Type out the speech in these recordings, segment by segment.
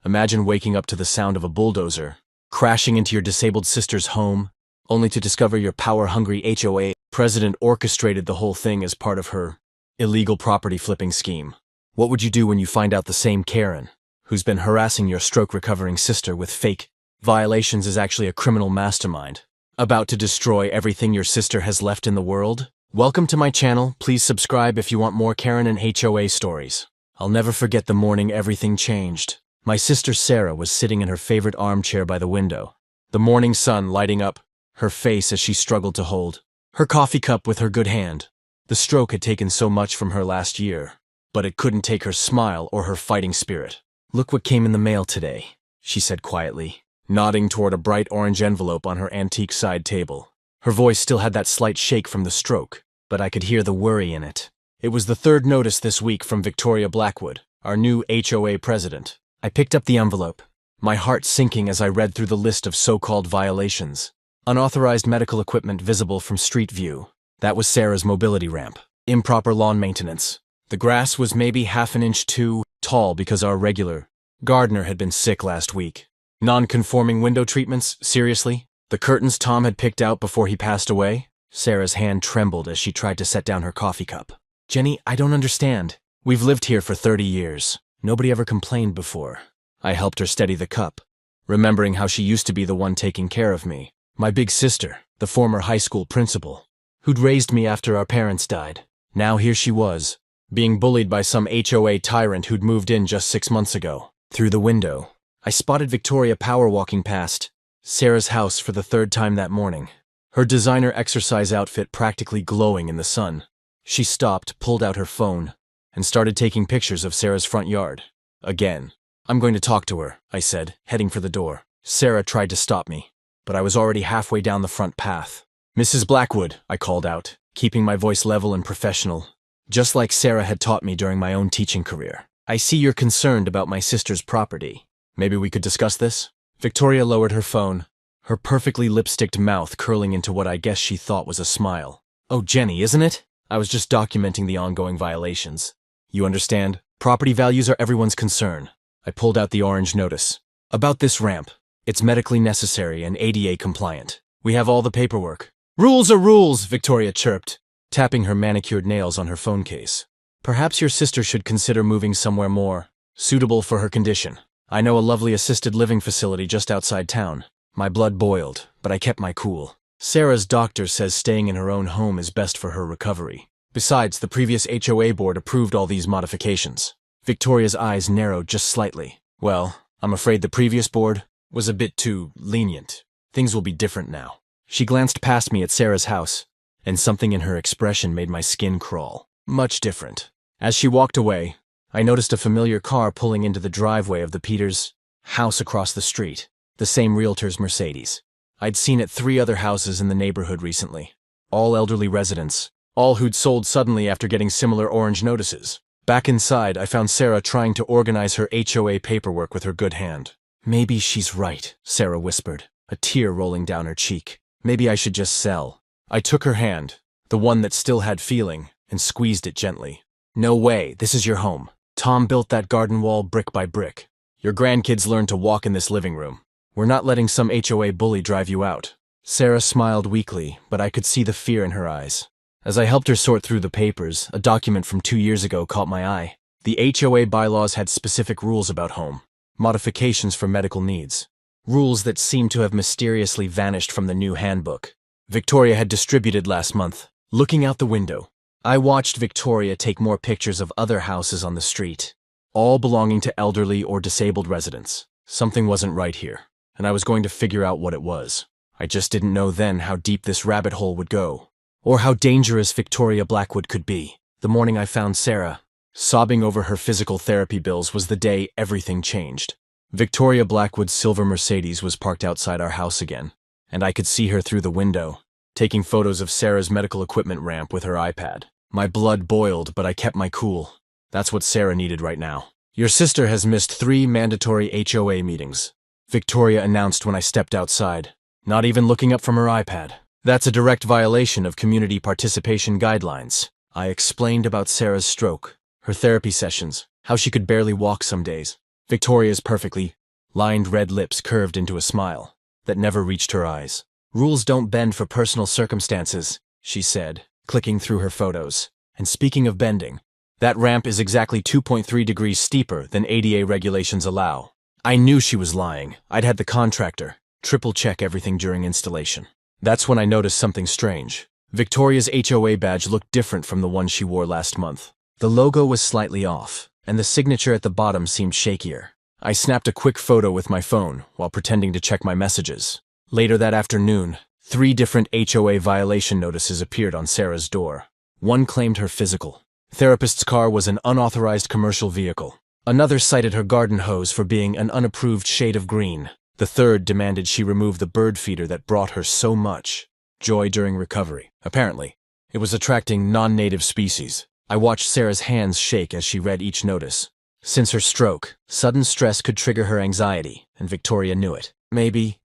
Imagine waking up to the sound of a bulldozer, crashing into your disabled sister's home, only to discover your power-hungry HOA president orchestrated the whole thing as part of her illegal property flipping scheme. What would you do when you find out the same Karen, who's been harassing your stroke-recovering sister with fake violations, is actually a criminal mastermind, about to destroy everything your sister has left in the world? Welcome to my channel. Please subscribe if you want more Karen and HOA stories. I'll never forget the morning everything changed. My sister Sarah was sitting in her favorite armchair by the window, the morning sun lighting up her face as she struggled to hold her coffee cup with her good hand. The stroke had taken so much from her last year, but it couldn't take her smile or her fighting spirit. "Look what came in the mail today," she said quietly, nodding toward a bright orange envelope on her antique side table. Her voice still had that slight shake from the stroke, but I could hear the worry in it. It was the third notice this week from Victoria Blackwood, our new HOA president. I picked up the envelope, my heart sinking as I read through the list of so-called violations. Unauthorized medical equipment visible from street view. That was Sarah's mobility ramp. Improper lawn maintenance. The grass was maybe half an inch too tall because our regular gardener had been sick last week. Non-conforming window treatments? Seriously? The curtains Tom had picked out before he passed away? Sarah's hand trembled as she tried to set down her coffee cup. "Jenny, I don't understand. We've lived here for 30 years. Nobody ever complained before." I helped her steady the cup, remembering how she used to be the one taking care of me. My big sister, the former high school principal, who'd raised me after our parents died. Now here she was, being bullied by some HOA tyrant who'd moved in just 6 months ago. Through the window, I spotted Victoria power walking past Sarah's house for the third time that morning, her designer exercise outfit practically glowing in the sun. She stopped, pulled out her phone, and started taking pictures of Sarah's front yard. Again. "I'm going to talk to her," I said, heading for the door. Sarah tried to stop me, but I was already halfway down the front path. "Mrs. Blackwood," I called out, keeping my voice level and professional, just like Sarah had taught me during my own teaching career. "I see you're concerned about my sister's property. Maybe we could discuss this?" Victoria lowered her phone, her perfectly lipsticked mouth curling into what I guess she thought was a smile. "Oh, Jenny, isn't it? I was just documenting the ongoing violations. You understand? Property values are everyone's concern." I pulled out the orange notice. "About this ramp. It's medically necessary and ADA compliant. We have all the paperwork." "Rules are rules," Victoria chirped, tapping her manicured nails on her phone case. "Perhaps your sister should consider moving somewhere more suitable for her condition. I know a lovely assisted living facility just outside town." My blood boiled, but I kept my cool. Sarah's doctor says staying in her own home is best for her recovery. Besides, the previous HOA board approved all these modifications. Victoria's eyes narrowed just slightly. "Well, I'm afraid the previous board was a bit too lenient. Things will be different now." She glanced past me at Sarah's house, and something in her expression made my skin crawl. Much different. As she walked away, I noticed a familiar car pulling into the driveway of the Peters house across the street, the same realtor's Mercedes. I'd seen it 3 other houses in the neighborhood recently, all elderly residents, all who'd sold suddenly after getting similar orange notices. Back inside, I found Sarah trying to organize her HOA paperwork with her good hand. "Maybe she's right," Sarah whispered, a tear rolling down her cheek. "Maybe I should just sell." I took her hand, the one that still had feeling, and squeezed it gently. "No way, this is your home. Tom built that garden wall brick by brick. Your grandkids learned to walk in this living room. We're not letting some HOA bully drive you out." Sarah smiled weakly, but I could see the fear in her eyes. As I helped her sort through the papers, a document from 2 years ago caught my eye. The HOA bylaws had specific rules about home modifications for medical needs. Rules that seemed to have mysteriously vanished from the new handbook Victoria had distributed last month. Looking out the window, I watched Victoria take more pictures of other houses on the street, all belonging to elderly or disabled residents. Something wasn't right here, and I was going to figure out what it was. I just didn't know then how deep this rabbit hole would go, or how dangerous Victoria Blackwood could be. The morning I found Sarah sobbing over her physical therapy bills was the day everything changed. Victoria Blackwood's silver Mercedes was parked outside our house again, and I could see her through the window, taking photos of Sarah's medical equipment ramp with her iPad. My blood boiled, but I kept my cool. That's what Sarah needed right now. "Your sister has missed 3 mandatory HOA meetings," Victoria announced when I stepped outside, not even looking up from her iPad. "That's a direct violation of community participation guidelines." I explained about Sarah's stroke, her therapy sessions, how she could barely walk some days. Victoria's perfectly lined red lips curved into a smile that never reached her eyes. "Rules don't bend for personal circumstances," she said, clicking through her photos. "And speaking of bending, that ramp is exactly 2.3 degrees steeper than ADA regulations allow." I knew she was lying. I'd had the contractor triple-check everything during installation. That's when I noticed something strange. Victoria's HOA badge looked different from the one she wore last month. The logo was slightly off, and the signature at the bottom seemed shakier. I snapped a quick photo with my phone while pretending to check my messages. Later that afternoon, 3 different HOA violation notices appeared on Sarah's door. One claimed her physical therapist's car was an unauthorized commercial vehicle. Another cited her garden hose for being an unapproved shade of green. The third demanded she remove the bird feeder that brought her so much joy during recovery. Apparently, it was attracting non-native species. I watched Sarah's hands shake as she read each notice. Since her stroke, sudden stress could trigger her anxiety, and Victoria knew it. Maybe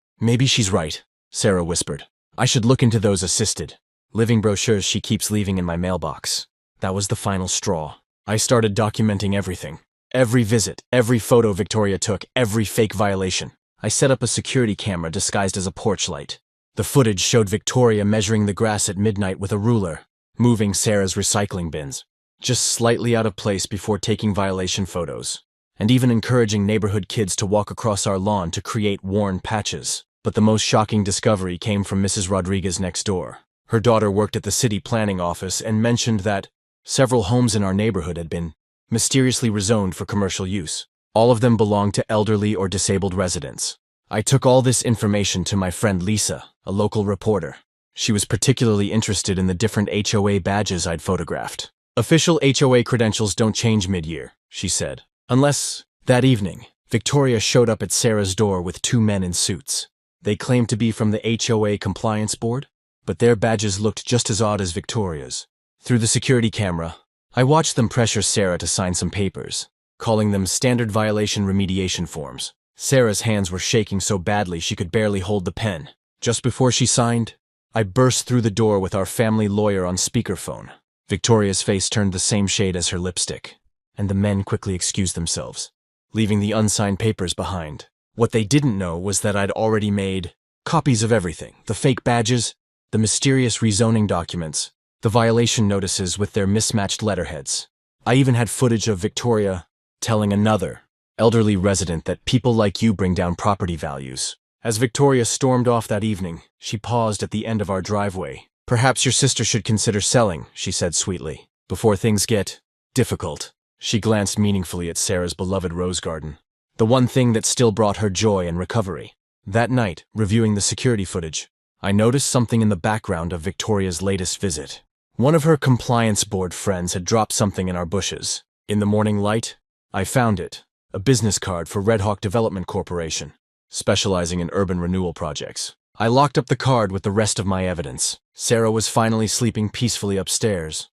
she's right," Sarah whispered. "I should look into those assisted living brochures she keeps leaving in my mailbox." That was the final straw. I started documenting everything. Every visit, every photo Victoria took, every fake violation. I set up a security camera disguised as a porch light. The footage showed Victoria measuring the grass at midnight with a ruler, moving Sarah's recycling bins, just slightly out of place before taking violation photos, and even encouraging neighborhood kids to walk across our lawn to create worn patches. But the most shocking discovery came from Mrs. Rodriguez next door. Her daughter worked at the city planning office and mentioned that several homes in our neighborhood had been mysteriously rezoned for commercial use. All of them belonged to elderly or disabled residents. I took all this information to my friend Lisa, a local reporter. She was particularly interested in the different HOA badges I'd photographed. "Official HOA credentials don't change mid-year," she said. Unless, that evening, Victoria showed up at Sarah's door with 2 men in suits. They claimed to be from the HOA Compliance Board, but their badges looked just as odd as Victoria's. Through the security camera, I watched them pressure Sarah to sign some papers, calling them standard violation remediation forms. Sarah's hands were shaking so badly she could barely hold the pen. Just before she signed, I burst through the door with our family lawyer on speakerphone. Victoria's face turned the same shade as her lipstick, and the men quickly excused themselves, leaving the unsigned papers behind. What they didn't know was that I'd already made copies of everything: the fake badges, the mysterious rezoning documents, the violation notices with their mismatched letterheads. I even had footage of Victoria telling another elderly resident that people like you bring down property values. As Victoria stormed off that evening, she paused at the end of our driveway. "Perhaps your sister should consider selling," she said sweetly, "before things get difficult." She glanced meaningfully at Sarah's beloved rose garden, the one thing that still brought her joy and recovery. That night, reviewing the security footage, I noticed something in the background of Victoria's latest visit. One of her compliance board friends had dropped something in our bushes. In the morning light, I found it, a business card for Red Hawk Development Corporation, specializing in urban renewal projects. I locked up the card with the rest of my evidence. Sarah was finally sleeping peacefully upstairs,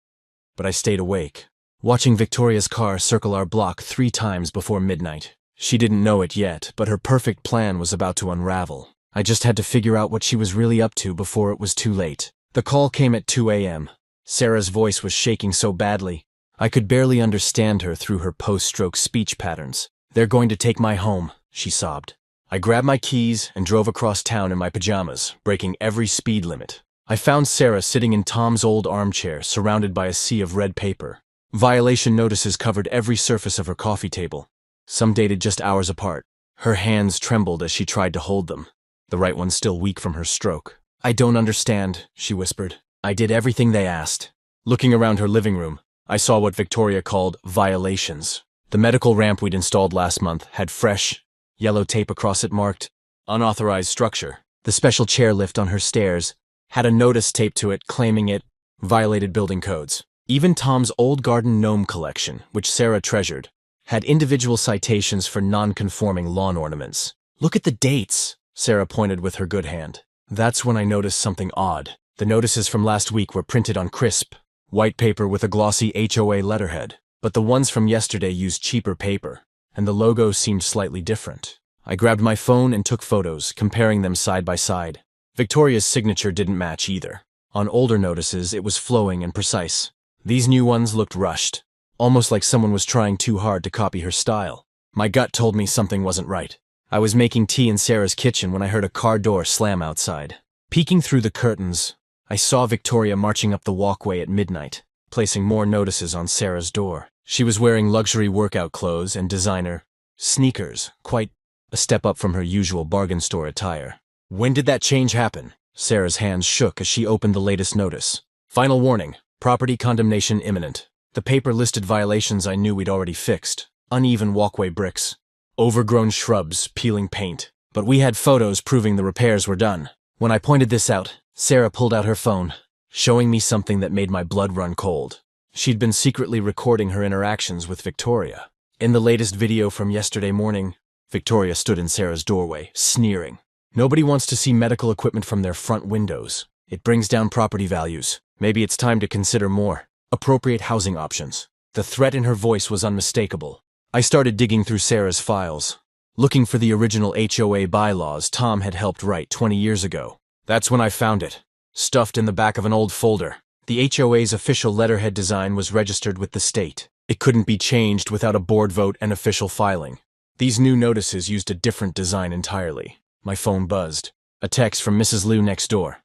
but I stayed awake, watching Victoria's car circle our block 3 times before midnight. She didn't know it yet, but her perfect plan was about to unravel. I just had to figure out what she was really up to before it was too late. The call came at 2 a.m. Sarah's voice was shaking so badly, I could barely understand her through her post-stroke speech patterns. "They're going to take my home," she sobbed. I grabbed my keys and drove across town in my pajamas, breaking every speed limit. I found Sarah sitting in Tom's old armchair, surrounded by a sea of red paper. Violation notices covered every surface of her coffee table, some dated just hours apart. Her hands trembled as she tried to hold them, the right one still weak from her stroke. "I don't understand," she whispered. "I did everything they asked." Looking around her living room, I saw what Victoria called violations. The medical ramp we'd installed last month had fresh, yellow tape across it marked unauthorized structure. The special chairlift on her stairs had a notice taped to it claiming it violated building codes. Even Tom's old garden gnome collection, which Sarah treasured, had individual citations for non-conforming lawn ornaments. "Look at the dates," Sarah pointed with her good hand. That's when I noticed something odd. The notices from last week were printed on crisp, white paper with a glossy HOA letterhead, but the ones from yesterday used cheaper paper, and the logo seemed slightly different. I grabbed my phone and took photos, comparing them side by side. Victoria's signature didn't match either. On older notices, it was flowing and precise. These new ones looked rushed, almost like someone was trying too hard to copy her style. My gut told me something wasn't right. I was making tea in Sarah's kitchen when I heard a car door slam outside. Peeking through the curtains, I saw Victoria marching up the walkway at midnight, placing more notices on Sarah's door. She was wearing luxury workout clothes and designer sneakers, quite a step up from her usual bargain store attire. When did that change happen? Sarah's hands shook as she opened the latest notice. Final warning, property condemnation imminent. The paper listed violations I knew we'd already fixed. Uneven walkway bricks, overgrown shrubs, peeling paint. But we had photos proving the repairs were done. When I pointed this out, Sarah pulled out her phone, showing me something that made my blood run cold. She'd been secretly recording her interactions with Victoria. In the latest video from yesterday morning, Victoria stood in Sarah's doorway, sneering. Nobody wants to see medical equipment from their front windows. It brings down property values. Maybe it's time to consider more appropriate housing options. The threat in her voice was unmistakable. I started digging through Sarah's files, looking for the original HOA bylaws Tom had helped write 20 years ago. That's when I found it, stuffed in the back of an old folder. The HOA's official letterhead design was registered with the state. It couldn't be changed without a board vote and official filing. These new notices used a different design entirely. My phone buzzed. A text from Mrs. Liu next door.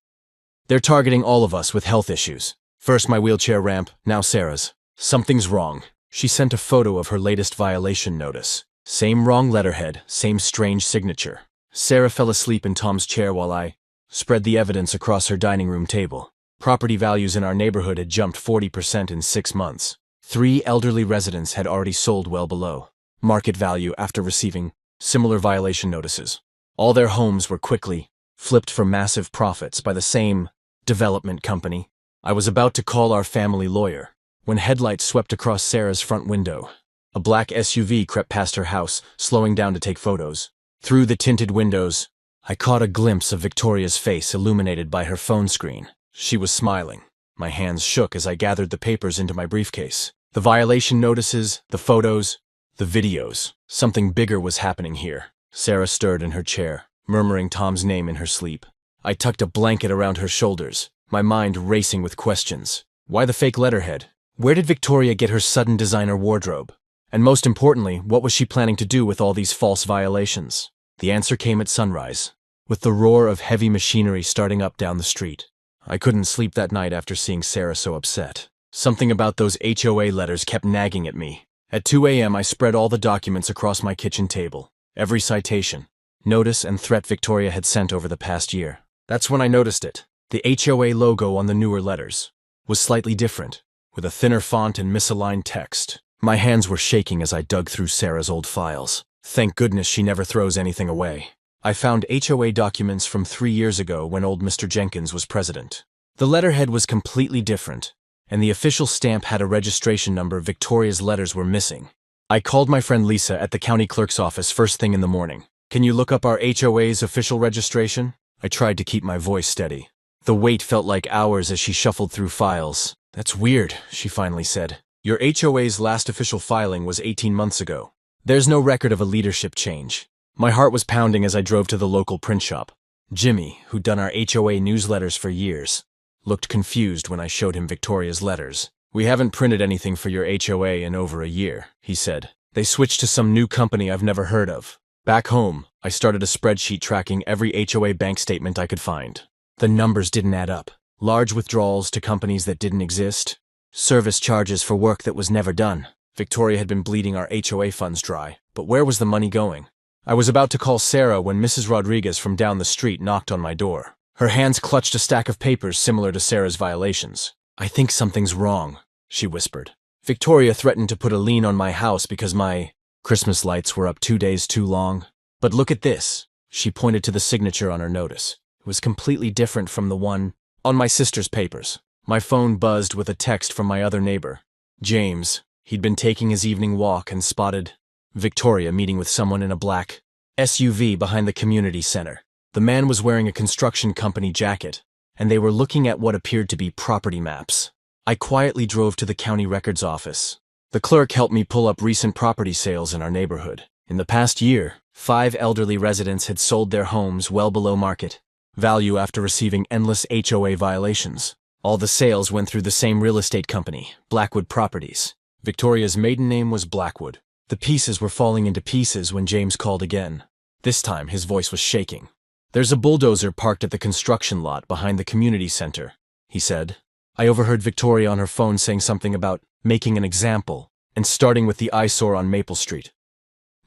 They're targeting all of us with health issues. First my wheelchair ramp, now Sarah's. Something's wrong. She sent a photo of her latest violation notice. Same wrong letterhead, same strange signature. Sarah fell asleep in Tom's chair while I spread the evidence across her dining room table. Property values in our neighborhood had jumped 40% in 6 months. 3 elderly residents had already sold well below market value after receiving similar violation notices. All their homes were quickly flipped for massive profits by the same development company. I was about to call our family lawyer when headlights swept across Sarah's front window. A black SUV crept past her house, slowing down to take photos. Through the tinted windows, I caught a glimpse of Victoria's face illuminated by her phone screen. She was smiling. My hands shook as I gathered the papers into my briefcase. The violation notices, the photos, the videos. Something bigger was happening here. Sarah stirred in her chair, murmuring Tom's name in her sleep. I tucked a blanket around her shoulders, my mind racing with questions. Why the fake letterhead? Where did Victoria get her sudden designer wardrobe? And most importantly, what was she planning to do with all these false violations? The answer came at sunrise, with the roar of heavy machinery starting up down the street. I couldn't sleep that night after seeing Sarah so upset. Something about those HOA letters kept nagging at me. At 2 a.m. I spread all the documents across my kitchen table. Every citation, notice and threat Victoria had sent over the past year. That's when I noticed it. The HOA logo on the newer letters was slightly different, with a thinner font and misaligned text. My hands were shaking as I dug through Sarah's old files. Thank goodness she never throws anything away. I found HOA documents from 3 years ago when old Mr. Jenkins was president. The letterhead was completely different, and the official stamp had a registration number Victoria's letters were missing. I called my friend Lisa at the county clerk's office first thing in the morning. Can you look up our HOA's official registration? I tried to keep my voice steady. The wait felt like hours as she shuffled through files. That's weird, she finally said. Your HOA's last official filing was 18 months ago. There's no record of a leadership change. My heart was pounding as I drove to the local print shop. Jimmy, who'd done our HOA newsletters for years, looked confused when I showed him Victoria's letters. We haven't printed anything for your HOA in over a year, he said. They switched to some new company I've never heard of. Back home, I started a spreadsheet tracking every HOA bank statement I could find. The numbers didn't add up. Large withdrawals to companies that didn't exist. Service charges for work that was never done. Victoria had been bleeding our HOA funds dry, but where was the money going? I was about to call Sarah when Mrs. Rodriguez from down the street knocked on my door. Her hands clutched a stack of papers similar to Sarah's violations. I think something's wrong, she whispered. Victoria threatened to put a lien on my house because my Christmas lights were up 2 days too long. But look at this. She pointed to the signature on her notice. It was completely different from the one on my sister's papers. My phone buzzed with a text from my other neighbor, James. He'd been taking his evening walk and spotted Victoria meeting with someone in a black SUV behind the community center. The man was wearing a construction company jacket, and they were looking at what appeared to be property maps. I quietly drove to the county records office. The clerk helped me pull up recent property sales in our neighborhood. In the past year, 5 elderly residents had sold their homes well below market value after receiving endless HOA violations. All the sales went through the same real estate company, Blackwood Properties. Victoria's maiden name was Blackwood. The pieces were falling into pieces when James called again. This time, his voice was shaking. "There's a bulldozer parked at the construction lot behind the community center," he said. I overheard Victoria on her phone saying something about making an example and starting with the eyesore on Maple Street.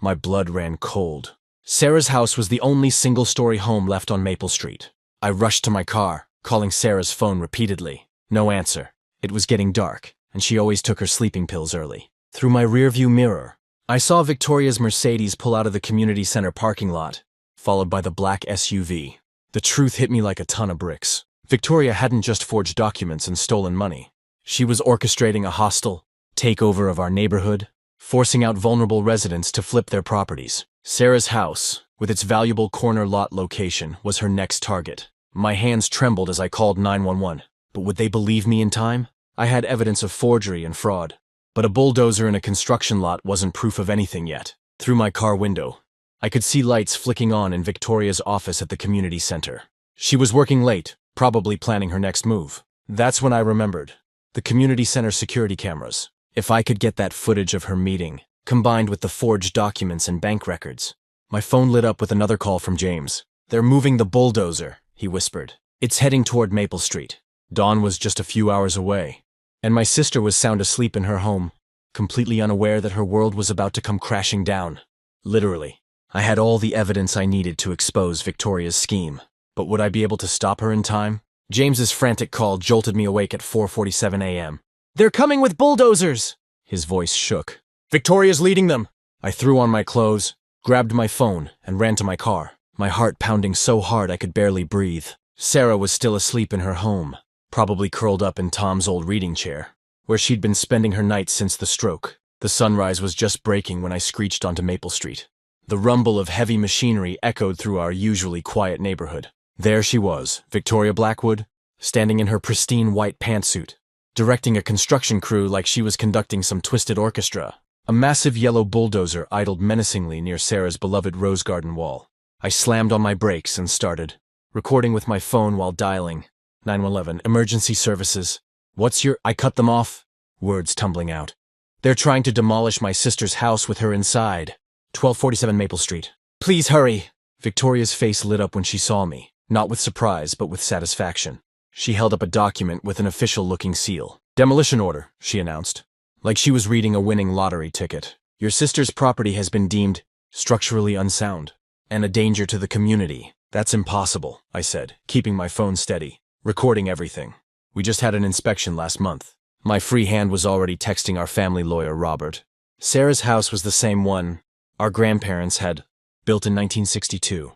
My blood ran cold. Sarah's house was the only single-story home left on Maple Street. I rushed to my car, calling Sarah's phone repeatedly. No answer. It was getting dark, and she always took her sleeping pills early. Through my rearview mirror, I saw Victoria's Mercedes pull out of the community center parking lot, followed by the black SUV. The truth hit me like a ton of bricks. Victoria hadn't just forged documents and stolen money. She was orchestrating a hostile takeover of our neighborhood, forcing out vulnerable residents to flip their properties. Sarah's house, with its valuable corner lot location, was her next target. My hands trembled as I called 911. But would they believe me in time? I had evidence of forgery and fraud. But a bulldozer in a construction lot wasn't proof of anything yet. Through my car window, I could see lights flicking on in Victoria's office at the community center. She was working late, probably planning her next move. That's when I remembered. The community center security cameras. If I could get that footage of her meeting, combined with the forged documents and bank records. My phone lit up with another call from James. "They're moving the bulldozer," he whispered. "It's heading toward Maple Street." Dawn was just a few hours away, and my sister was sound asleep in her home, completely unaware that her world was about to come crashing down. Literally, I had all the evidence I needed to expose Victoria's scheme. But would I be able to stop her in time? James's frantic call jolted me awake at 4:47 a.m. "They're coming with bulldozers!" His voice shook. "Victoria's leading them!" I threw on my clothes, grabbed my phone, and ran to my car, my heart pounding so hard I could barely breathe. Sarah was still asleep in her home, probably curled up in Tom's old reading chair, where she'd been spending her nights since the stroke. The sunrise was just breaking when I screeched onto Maple Street. The rumble of heavy machinery echoed through our usually quiet neighborhood. There she was, Victoria Blackwood, standing in her pristine white pantsuit, directing a construction crew like she was conducting some twisted orchestra. A massive yellow bulldozer idled menacingly near Sarah's beloved rose garden wall. I slammed on my brakes and started, recording with my phone while dialing. 911, emergency services. "What's your—" I cut them off, words tumbling out. "They're trying to demolish my sister's house with her inside. 1247 Maple Street. Please hurry." Victoria's face lit up when she saw me, not with surprise but with satisfaction. She held up a document with an official-looking seal. "Demolition order," she announced, like she was reading a winning lottery ticket. "Your sister's property has been deemed structurally unsound and a danger to the community." "That's impossible," I said, keeping my phone steady, recording everything. "We just had an inspection last month." My free hand was already texting our family lawyer, Robert. Sarah's house was the same one our grandparents had built in 1962.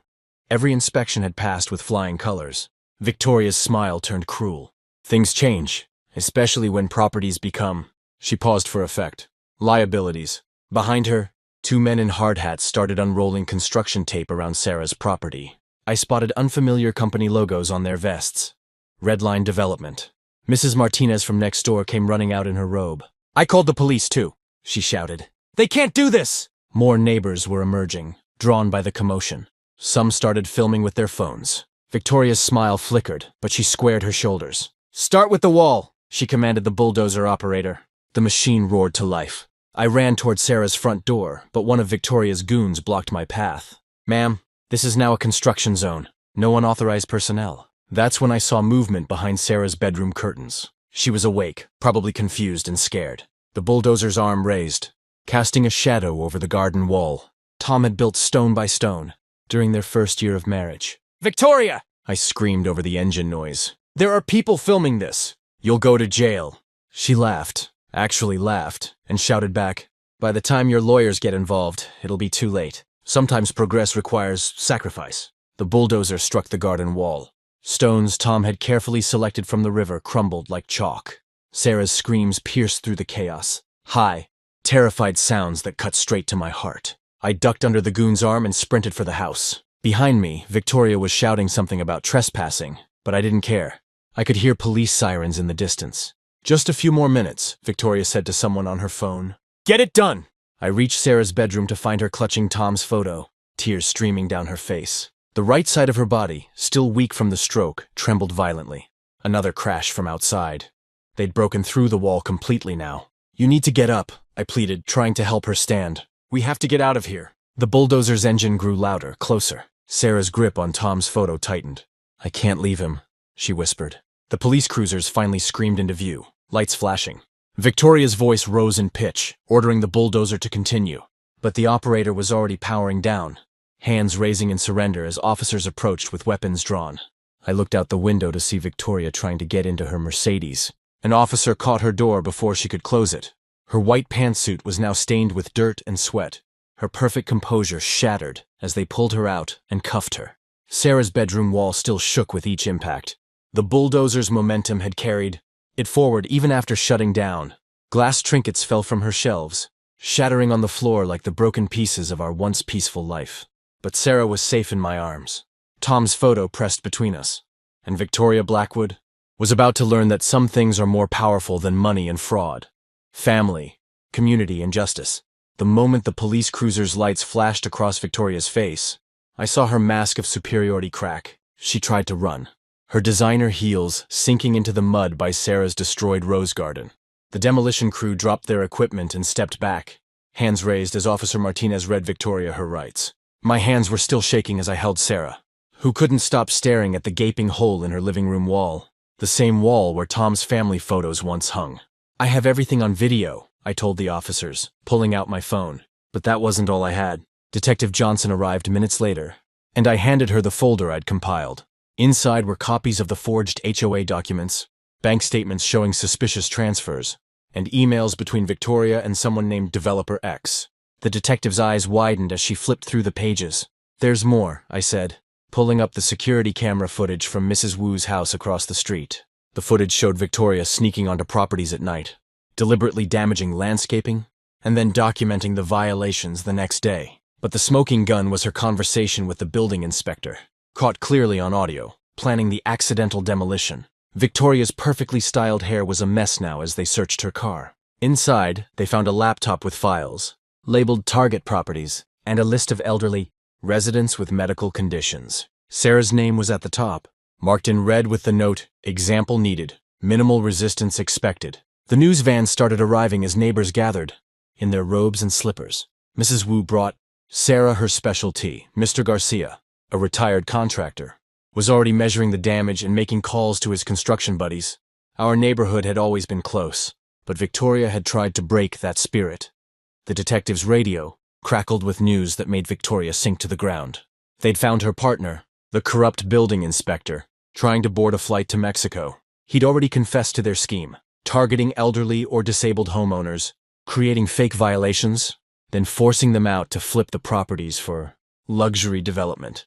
Every inspection had passed with flying colors. Victoria's smile turned cruel. "Things change, especially when properties become—" She paused for effect. "Liabilities." Behind her, two men in hard hats started unrolling construction tape around Sarah's property. I spotted unfamiliar company logos on their vests. Redline Development. Mrs. Martinez from next door came running out in her robe. "I called the police too," she shouted. "They can't do this!" More neighbors were emerging, drawn by the commotion. Some started filming with their phones. Victoria's smile flickered, but she squared her shoulders. "Start with the wall," she commanded the bulldozer operator. The machine roared to life. I ran toward Sarah's front door, but one of Victoria's goons blocked my path. "Ma'am, this is now a construction zone. No unauthorized personnel." That's when I saw movement behind Sarah's bedroom curtains. She was awake, probably confused and scared. The bulldozer's arm raised, casting a shadow over the garden wall. Tom had built stone by stone during their first year of marriage. "Victoria!" I screamed over the engine noise. "There are people filming this. You'll go to jail." She laughed, actually laughed, and shouted back, "By the time your lawyers get involved, it'll be too late. Sometimes progress requires sacrifice." The bulldozer struck the garden wall. Stones Tom had carefully selected from the river crumbled like chalk. Sarah's screams pierced through the chaos. High, terrified sounds that cut straight to my heart. I ducked under the goon's arm and sprinted for the house. Behind me, Victoria was shouting something about trespassing, but I didn't care. I could hear police sirens in the distance. "Just a few more minutes," Victoria said to someone on her phone. "Get it done!" I reached Sarah's bedroom to find her clutching Tom's photo, tears streaming down her face. The right side of her body, still weak from the stroke, trembled violently. Another crash from outside. They'd broken through the wall completely now. "You need to get up," I pleaded, trying to help her stand. We have to get out of here. The bulldozer's engine grew louder, closer. Sarah's grip on Tom's photo tightened. I can't leave him, she whispered. The police cruisers finally screamed into view, lights flashing. Victoria's voice rose in pitch, ordering the bulldozer to continue. But the operator was already powering down, hands raising in surrender as officers approached with weapons drawn. I looked out the window to see Victoria trying to get into her Mercedes. An officer caught her door before she could close it. Her white pantsuit was now stained with dirt and sweat. Her perfect composure shattered as they pulled her out and cuffed her. Sarah's bedroom wall still shook with each impact. The bulldozer's momentum had carried it forward even after shutting down. Glass trinkets fell from her shelves, shattering on the floor like the broken pieces of our once peaceful life. But Sarah was safe in my arms. Tom's photo pressed between us, and Victoria Blackwood was about to learn that some things are more powerful than money and fraud. Family, community, and justice. The moment the police cruiser's lights flashed across Victoria's face, I saw her mask of superiority crack. She tried to run, her designer heels sinking into the mud by Sarah's destroyed rose garden. The demolition crew dropped their equipment and stepped back, hands raised as Officer Martinez read Victoria her rights. My hands were still shaking as I held Sarah, who couldn't stop staring at the gaping hole in her living room wall, the same wall where Tom's family photos once hung. I have everything on video, I told the officers, pulling out my phone. But that wasn't all I had. Detective Johnson arrived minutes later, and I handed her the folder I'd compiled. Inside were copies of the forged HOA documents, bank statements showing suspicious transfers, and emails between Victoria and someone named Developer X. The detective's eyes widened as she flipped through the pages. There's more, I said, pulling up the security camera footage from Mrs. Wu's house across the street. The footage showed Victoria sneaking onto properties at night, deliberately damaging landscaping, and then documenting the violations the next day. But the smoking gun was her conversation with the building inspector, caught clearly on audio, planning the accidental demolition. Victoria's perfectly styled hair was a mess now as they searched her car. Inside, they found a laptop with files, labeled target properties, and a list of elderly residents with medical conditions. Sarah's name was at the top, marked in red with the note, "Example needed, minimal resistance expected." The news van started arriving as neighbors gathered, in their robes and slippers. Mrs. Wu brought Sarah her special tea. Mr. Garcia, a retired contractor, was already measuring the damage and making calls to his construction buddies. Our neighborhood had always been close, but Victoria had tried to break that spirit. The detective's radio crackled with news that made Victoria sink to the ground. They'd found her partner, the corrupt building inspector, trying to board a flight to Mexico. He'd already confessed to their scheme, targeting elderly or disabled homeowners, creating fake violations, then forcing them out to flip the properties for luxury development.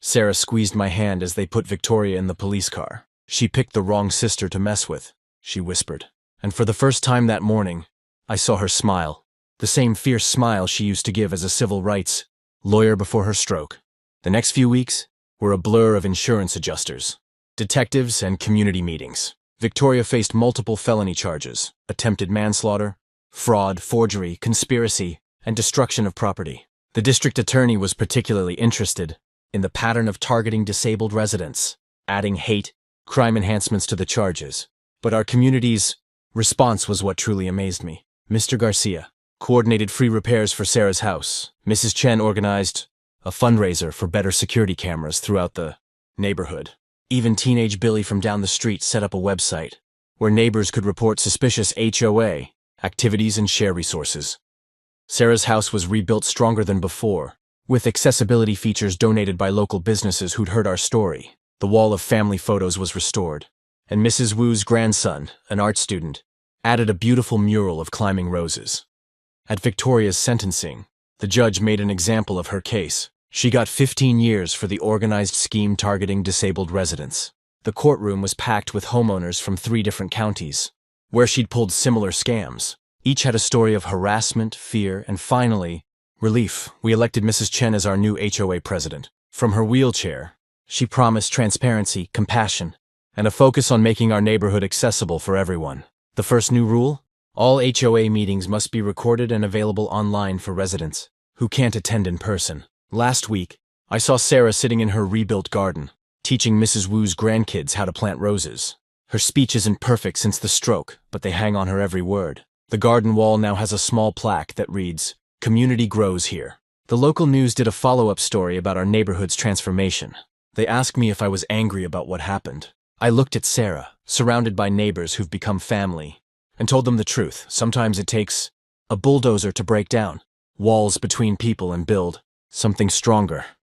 Sarah squeezed my hand as they put Victoria in the police car. She picked the wrong sister to mess with, she whispered. And for the first time that morning, I saw her smile, the same fierce smile she used to give as a civil rights lawyer before her stroke. The next few weeks were a blur of insurance adjusters, detectives, and community meetings. Victoria faced multiple felony charges: attempted manslaughter, fraud, forgery, conspiracy, and destruction of property. The district attorney was particularly interested in the pattern of targeting disabled residents, adding hate, crime enhancements to the charges. But our community's response was what truly amazed me. Mr. Garcia coordinated free repairs for Sarah's house. Mrs. Chen organized a fundraiser for better security cameras throughout the neighborhood. Even teenage Billy from down the street set up a website where neighbors could report suspicious HOA activities and share resources. Sarah's house was rebuilt stronger than before, with accessibility features donated by local businesses who'd heard our story. The wall of family photos was restored, and Mrs. Wu's grandson, an art student, added a beautiful mural of climbing roses. At Victoria's sentencing, the judge made an example of her case. She got 15 years for the organized scheme targeting disabled residents. The courtroom was packed with homeowners from 3 different counties, where she'd pulled similar scams. Each had a story of harassment, fear, and finally, relief. We elected Mrs. Chen as our new HOA president. From her wheelchair, she promised transparency, compassion, and a focus on making our neighborhood accessible for everyone. The first new rule? All HOA meetings must be recorded and available online for residents who can't attend in person. Last week, I saw Sarah sitting in her rebuilt garden, teaching Mrs. Wu's grandkids how to plant roses. Her speech isn't perfect since the stroke, but they hang on her every word. The garden wall now has a small plaque that reads, Community grows here. The local news did a follow-up story about our neighborhood's transformation. They asked me if I was angry about what happened. I looked at Sarah, surrounded by neighbors who've become family, and told them the truth. Sometimes it takes a bulldozer to break down walls between people and build something stronger.